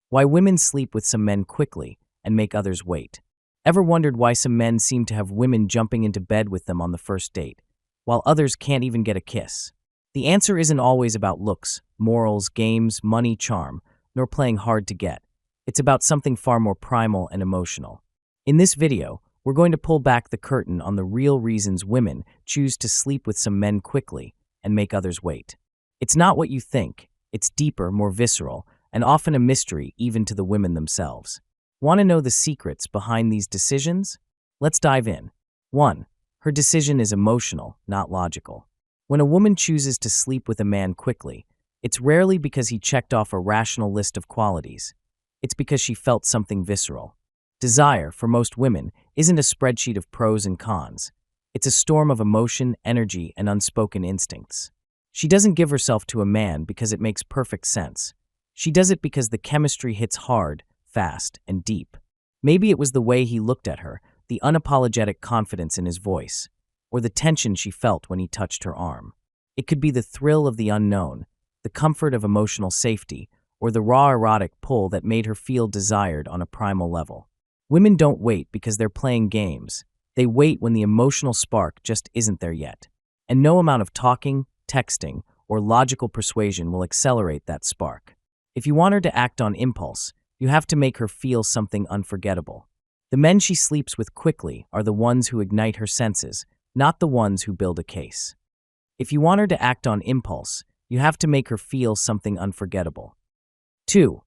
Why women sleep with some men quickly and make others wait. Ever wondered why some men seem to have women jumping into bed with them on the first date, while others can't even get a kiss? The answer isn't always about looks, morals, games, money, charm, nor playing hard to get. It's about something far more primal and emotional. In this video, we're going to pull back the curtain on the real reasons women choose to sleep with some men quickly and make others wait. It's not what you think. It's deeper, more visceral, and often a mystery even to the women themselves. Want to know the secrets behind these decisions? Let's dive in. 1. Her decision is emotional, not logical. When a woman chooses to sleep with a man quickly, it's rarely because he checked off a rational list of qualities. It's because she felt something visceral. Desire, for most women, isn't a spreadsheet of pros and cons. It's a storm of emotion, energy, and unspoken instincts. She doesn't give herself to a man because it makes perfect sense. She does it because the chemistry hits hard, fast, and deep. Maybe it was the way he looked at her, the unapologetic confidence in his voice, or the tension she felt when he touched her arm. It could be the thrill of the unknown, the comfort of emotional safety, or the raw erotic pull that made her feel desired on a primal level. Women don't wait because they're playing games. They wait when the emotional spark just isn't there yet. And no amount of talking, texting, or logical persuasion will accelerate that spark. If you want her to act on impulse, you have to make her feel something unforgettable. The men she sleeps with quickly are the ones who ignite her senses, not the ones who build a case. If you want her to act on impulse, you have to make her feel something unforgettable. 2.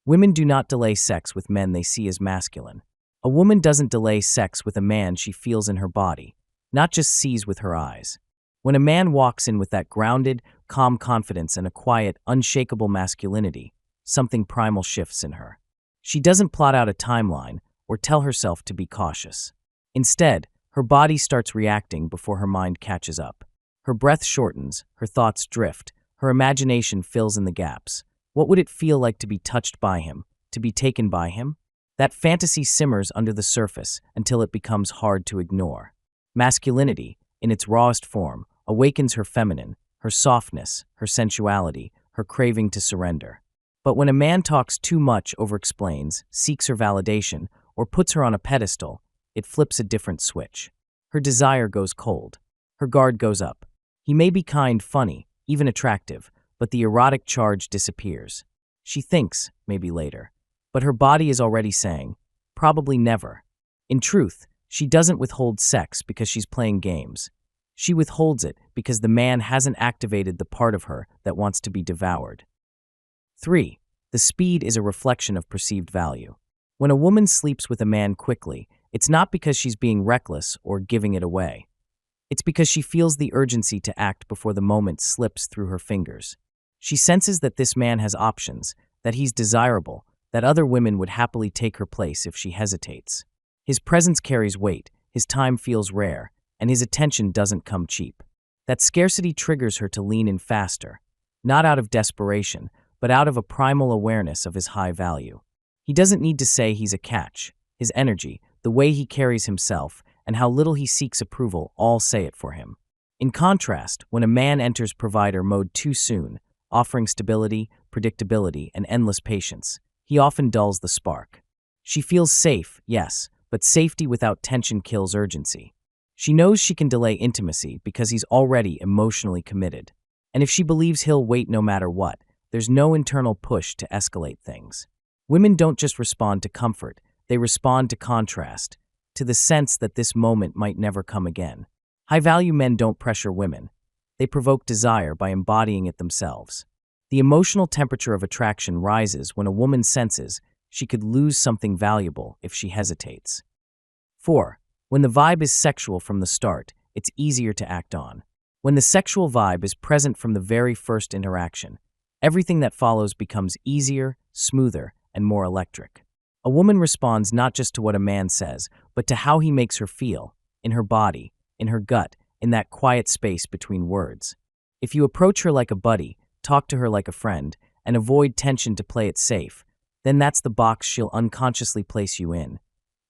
Women do not delay sex with men they see as masculine. A woman doesn't delay sex with a man she feels in her body, not just sees with her eyes. When a man walks in with that grounded, calm confidence and a quiet, unshakable masculinity, something primal shifts in her. She doesn't plot out a timeline or tell herself to be cautious. Instead, her body starts reacting before her mind catches up. Her breath shortens, her thoughts drift, her imagination fills in the gaps. What would it feel like to be touched by him, to be taken by him? That fantasy simmers under the surface until it becomes hard to ignore. Masculinity, in its rawest form, awakens her feminine, her softness, her sensuality, her craving to surrender. But when a man talks too much, overexplains, seeks her validation, or puts her on a pedestal, it flips a different switch. Her desire goes cold. Her guard goes up. He may be kind, funny, even attractive, but the erotic charge disappears. She thinks, maybe later. But her body is already saying, probably never. In truth, she doesn't withhold sex because she's playing games. She withholds it because the man hasn't activated the part of her that wants to be devoured. 3. The speed is a reflection of perceived value. When a woman sleeps with a man quickly, it's not because she's being reckless or giving it away. It's because she feels the urgency to act before the moment slips through her fingers. She senses that this man has options, that he's desirable, that other women would happily take her place if she hesitates. His presence carries weight, his time feels rare, and his attention doesn't come cheap. That scarcity triggers her to lean in faster, not out of desperation, but out of a primal awareness of his high value. He doesn't need to say he's a catch. His energy, the way he carries himself, and how little he seeks approval all say it for him. In contrast, when a man enters provider mode too soon, offering stability, predictability, and endless patience, he often dulls the spark. She feels safe, yes, but safety without tension kills urgency. She knows she can delay intimacy because he's already emotionally committed. And if she believes he'll wait no matter what, there's no internal push to escalate things. Women don't just respond to comfort, they respond to contrast, to the sense that this moment might never come again. High-value men don't pressure women. They provoke desire by embodying it themselves. The emotional temperature of attraction rises when a woman senses she could lose something valuable if she hesitates. 4. When the vibe is sexual from the start, it's easier to act on. When the sexual vibe is present from the very first interaction, everything that follows becomes easier, smoother, and more electric. A woman responds not just to what a man says, but to how he makes her feel, in her body, in her gut, in that quiet space between words. If you approach her like a buddy, talk to her like a friend, and avoid tension to play it safe, then that's the box she'll unconsciously place you in,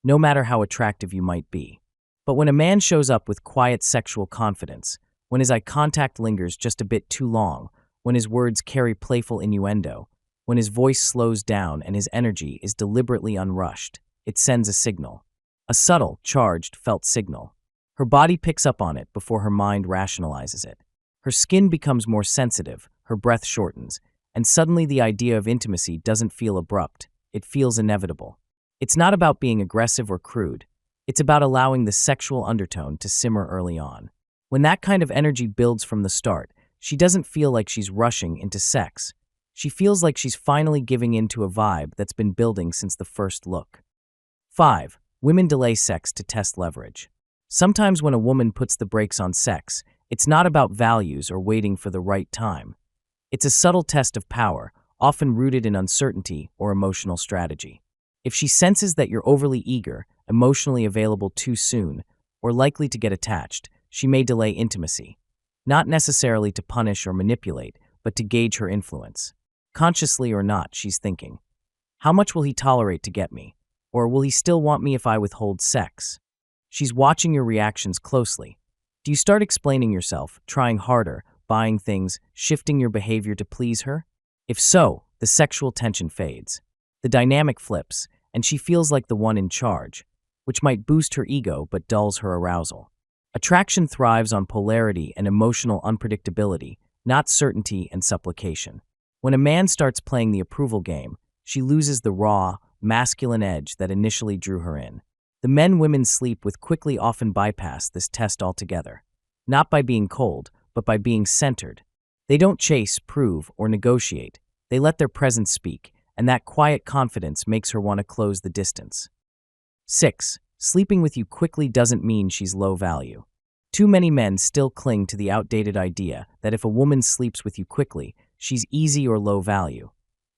no matter how attractive you might be. But when a man shows up with quiet sexual confidence, when his eye contact lingers just a bit too long, when his words carry playful innuendo, When his voice slows down and his energy is deliberately unrushed, it sends a signal. A subtle, charged, felt signal. Her body picks up on it before her mind rationalizes it. Her skin becomes more sensitive, her breath shortens, and suddenly the idea of intimacy doesn't feel abrupt, it feels inevitable. It's not about being aggressive or crude. It's about allowing the sexual undertone to simmer early on. When that kind of energy builds from the start, she doesn't feel like she's rushing into sex. She feels like she's finally giving in to a vibe that's been building since the first look. 5. Women delay sex to test leverage. Sometimes when a woman puts the brakes on sex, it's not about values or waiting for the right time. It's a subtle test of power, often rooted in uncertainty or emotional strategy. If she senses that you're overly eager, emotionally available too soon, or likely to get attached, she may delay intimacy. Not necessarily to punish or manipulate, but to gauge her influence. Consciously or not, she's thinking, how much will he tolerate to get me? Or will he still want me if I withhold sex? She's watching your reactions closely. Do you start explaining yourself, trying harder, buying things, shifting your behavior to please her? If so, the sexual tension fades. The dynamic flips, and she feels like the one in charge, which might boost her ego but dulls her arousal. Attraction thrives on polarity and emotional unpredictability, not certainty and supplication. When a man starts playing the approval game, she loses the raw, masculine edge that initially drew her in. The men women sleep with quickly often bypass this test altogether, not by being cold, but by being centered. They don't chase, prove, or negotiate. They let their presence speak, and that quiet confidence makes her want to close the distance. 6. Sleeping with you quickly doesn't mean she's low value. Too many men still cling to the outdated idea that if a woman sleeps with you quickly, she's easy or low value.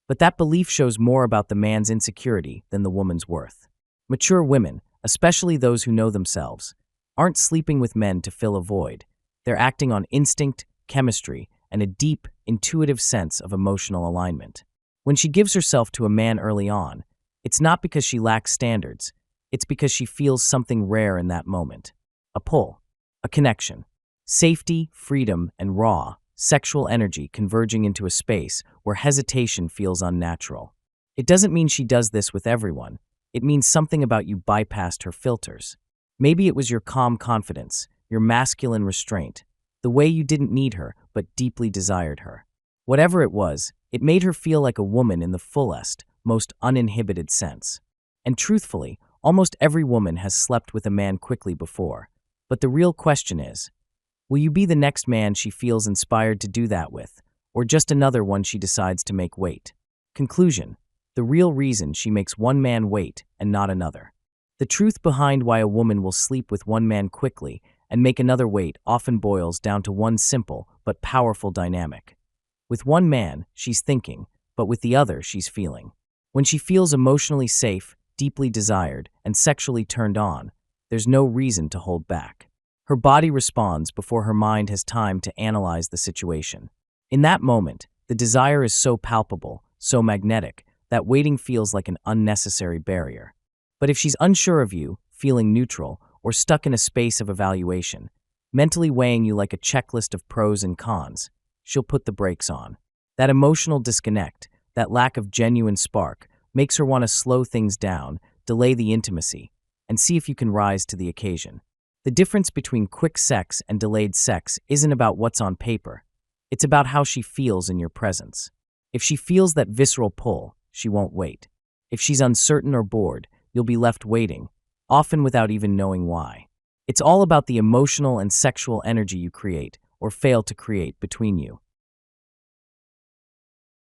But that belief shows more about the man's insecurity than the woman's worth. Mature women, especially those who know themselves, aren't sleeping with men to fill a void. They're acting on instinct, chemistry, and a deep, intuitive sense of emotional alignment. When she gives herself to a man early on, it's not because she lacks standards. It's because she feels something rare in that moment. A pull, a connection, safety, freedom, and raw, sexual energy converging into a space where hesitation feels unnatural. It doesn't mean she does this with everyone. It means something about you bypassed her filters. Maybe it was your calm confidence, your masculine restraint, the way you didn't need her but deeply desired her. Whatever it was, it made her feel like a woman in the fullest, most uninhibited sense. And truthfully, almost every woman has slept with a man quickly before. But the real question is, will you be the next man she feels inspired to do that with, or just another one she decides to make wait? Conclusion: the real reason she makes one man wait and not another. The truth behind why a woman will sleep with one man quickly and make another wait often boils down to one simple but powerful dynamic. With one man, she's thinking, but with the other, she's feeling. When she feels emotionally safe, deeply desired, and sexually turned on, there's no reason to hold back. Her body responds before her mind has time to analyze the situation. In that moment, the desire is so palpable, so magnetic, that waiting feels like an unnecessary barrier. But if she's unsure of you, feeling neutral, or stuck in a space of evaluation, mentally weighing you like a checklist of pros and cons, she'll put the brakes on. That emotional disconnect, that lack of genuine spark, makes her want to slow things down, delay the intimacy, and see if you can rise to the occasion. The difference between quick sex and delayed sex isn't about what's on paper. It's about how she feels in your presence. If she feels that visceral pull, she won't wait. If she's uncertain or bored, you'll be left waiting, often without even knowing why. It's all about the emotional and sexual energy you create or fail to create between you.